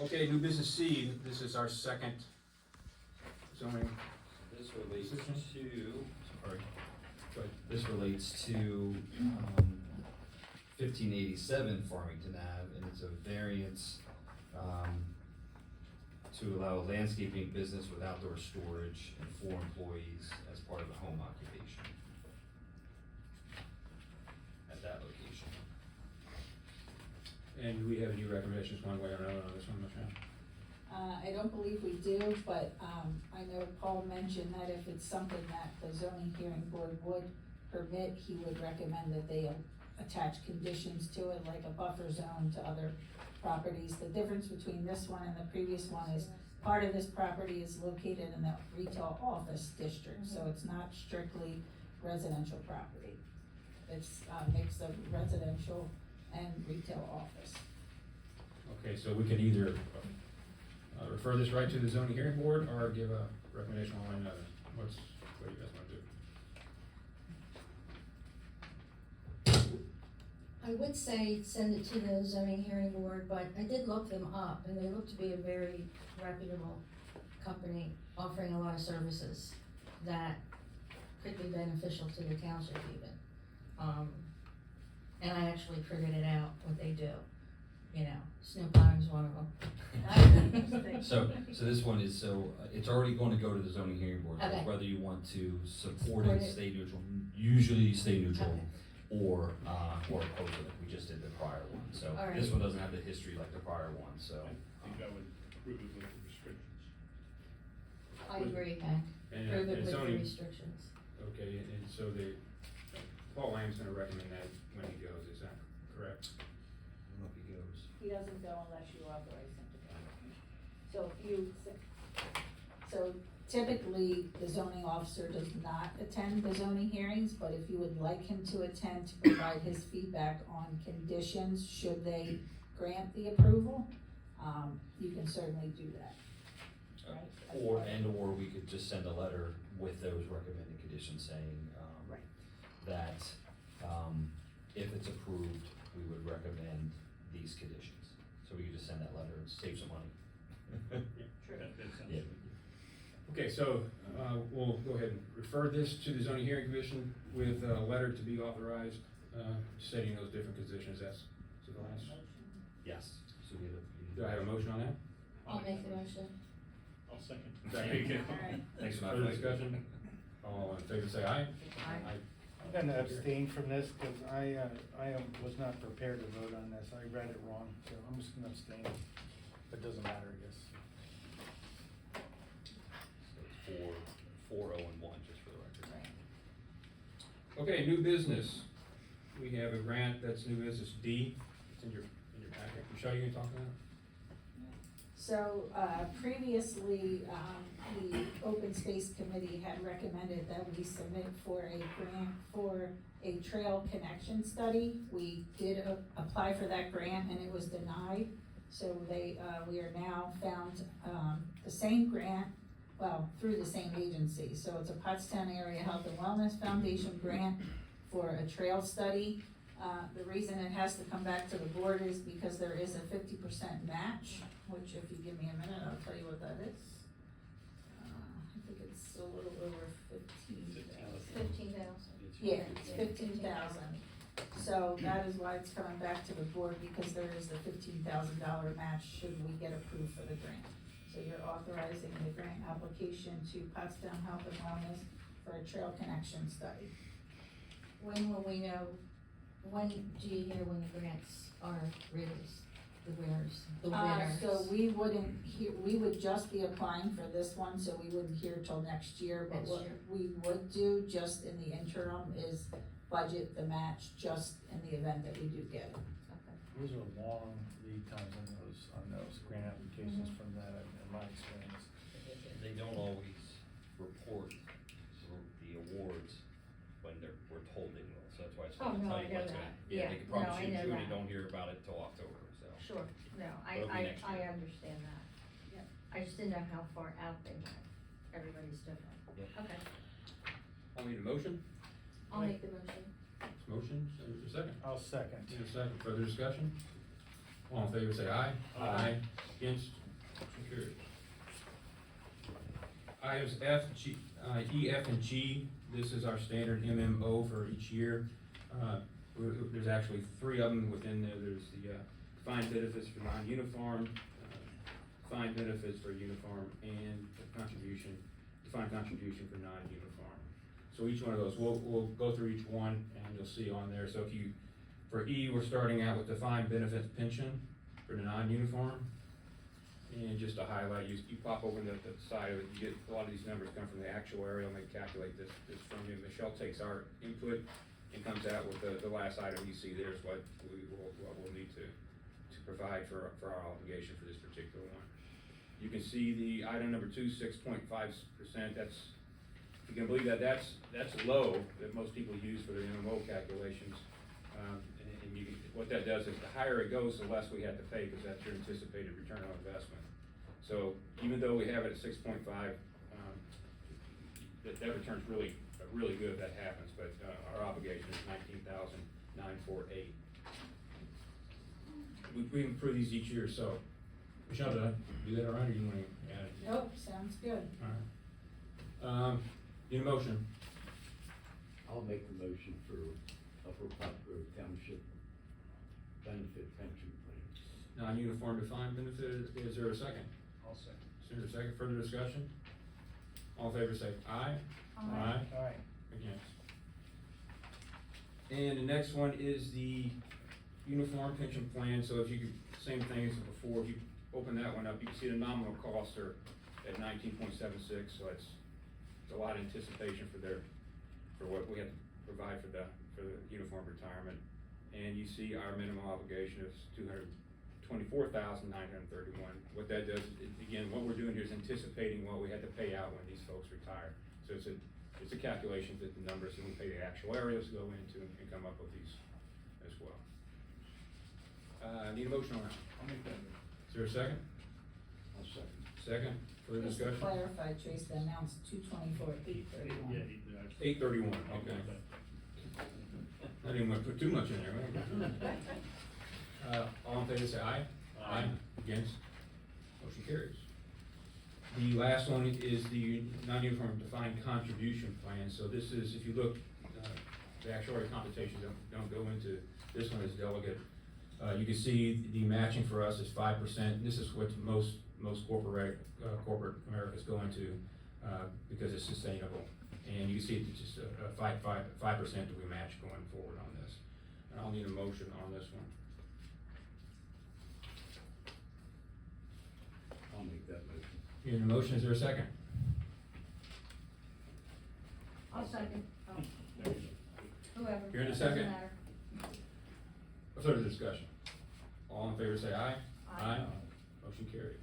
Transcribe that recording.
Okay, new business C, this is our second zoning. This relates Position? to, sorry, Go ahead. this relates to 1587 Farmington Ave, and it's a variance to allow landscaping business with outdoor storage and 4 employees as part of a home occupation at that location. And do we have any recommendations one way or another on this one, Michelle? I don't believe we do, but, I know Paul mentioned that if it's something that the zoning hearing board would permit, he would recommend that they attach conditions to it, like a buffer zone to other properties. The difference between this one and the previous one is part of this property is located in the retail office district, so it's not strictly residential property. It's a mix of residential and retail office. Okay, so we can either refer this right to the zoning hearing board or give a recommendation one way or another. What do you guys wanna do? I would say send it to the zoning hearing board, but I did look them up, and they look to be a very reputable company offering a lot of services that could be beneficial to the township even. And I actually figured it out, what they do, you know, snow plowing's one of them. So this one is, it's already going to go to the zoning hearing board, so Okay. whether you want to support Support it, it. stay neutral, usually stay neutral, Okay. or oppose it, like we just did the prior one, so All right. this one doesn't have the history like the prior one, so. I think I would approve it with the restrictions. I agree, Hank, And, prove it it's with the only, restrictions. okay, and so Paul Lamb's gonna recommend that when he goes, is that correct? I don't know if he goes. He doesn't go unless you authorize him to go. So if you, so typically, the zoning officer does not attend the zoning hearings, but if you would like him to attend to provide his feedback on conditions, should they grant the approval, you can certainly do that. Right? Or we could just send a letter with those recommended conditions saying, Right. that, if it's approved, we would recommend these conditions. So we could just send that letter and save some money. True. That sounds Yeah. good. Okay, so, we'll go ahead and refer this to the zoning hearing commission with a letter to be authorized, stating those different conditions, that's, so the last. Yes, so you Do I have a motion on that? I'll make the motion. I'll second. There you go. Alright. Thanks for Further discussion? All in favor, say aye. Aye. I'm gonna abstain from this, cause was not prepared to vote on this, I read it wrong, so I'm just gonna abstain. It doesn't matter, I guess. So it's 4, 0, and 1, just for the record. Okay, new business. We have a grant, that's new business D, it's in your packet. Michelle, you gonna talk about it? So, previously, the Open Space Committee had recommended that we submit for a grant for a trail connection study. We did apply for that grant and it was denied. So we are now found, the same grant, well, through the same agency. So it's a Pottstown Area Health and Wellness Foundation grant for a trail study. The reason it has to come back to the board is because there is a 50% match, which if you give me a minute, I'll tell you what that is. I think it's a little over 15,000. 15,000. Yeah, it's 15,000. So that is why it's coming back to the board, because there is a $15,000 match should we get approved for the grant. So you're authorizing the grant application to Pottstown Health and Wellness for a trail connection study. When will we know, when do you hear when the grants are released, the winners? So we wouldn't hear, we would just be applying for this one, so we wouldn't hear till next year. But Next what year. we would do just in the interim is budget the match just in the event that we do get it. Okay. Those are long lead times on those grant applications from that, in my experience. They don't always report the awards when we're told they will, so that's why it's Oh, hard to no, tell I you know what's that. gonna. Yeah, They could no, promise I you in know June, that. you don't hear about it till October, so. Sure, no, It'll be next I year. understand that. Yep. I just didn't know how far out they went. Everybody's different. Yeah. Okay, I need a motion. I'll make the motion. Motion, so there's a second. I'll second. Need a second, further discussion? All in favor, say aye. Aye. Against? Motion carries. Items E, F, and G, this is our standard MMO for each year. There's actually three of them within there. There's the defined benefits for non-uniform, defined benefits for uniform, and defined contribution for non-uniform. So each one of those, we'll go through each one, and you'll see on there. So for E, we're starting out with defined benefits pension for the non-uniform. And just to highlight, you pop over the side of it, you get, a lot of these numbers come from the actuarial, and they calculate this from you. Michelle takes our input and comes out with the last item you see there is what we'll need to provide for our obligation for this particular one. You can see the item number 2, 6.5%, that's, if you can believe that, that's low, that most people use for their MMO calculations. And what that does is the higher it goes, the less we have to pay, because that's your anticipated return on investment. So even though we have it at 6.5, that return's really good if that happens, but our obligation is $19,948. We improve these each year, so. Michelle, did I do that all right, or you want to add it? Nope, sounds good. All right. Need a motion? I'll make the motion for Upper Pop Grove Township benefit pension plan. Non-uniform defined benefit, is there a second? I'll second. Is there a second, further discussion? All in favor say aye. Aye. Aye. Against. And the next one is the uniform pension plan, so if you could, same thing as before, if you open that one up, you can see the nominal costs are at 19.76, so it's a lot of anticipation for what we have to provide for the uniform retirement. And you see our minimum obligation is $224,931. What that does, again, what we're doing here is anticipating what we had to pay out when these folks retire. So it's a calculation that the numbers that we pay the actuarials go into and come up with these as well. Need a motion on that? I'll make that motion. Is there a second? I'll second. Second, further Just to discussion? clarify, Trace, the amount's 224, 831. Yeah, 831, okay. I didn't want to put too much in there, right? All in favor say aye. Aye. Against? Motion carries. The last one is the non-uniform defined contribution plan. So this is, if you look, the actuarial computations don't go into, this one is delegate. You can see the matching for us is 5%. This is what most corporate America's going to, because it's sustainable. And you can see it's just a 5% that we match going forward on this. And I'll need a motion on this one. I'll make that motion. Hearing a motion, is there a second? I'll second. Oh, There you go. whoever. You're in a doesn't second? matter. Further discussion. All in favor say aye. Aye. Motion carries.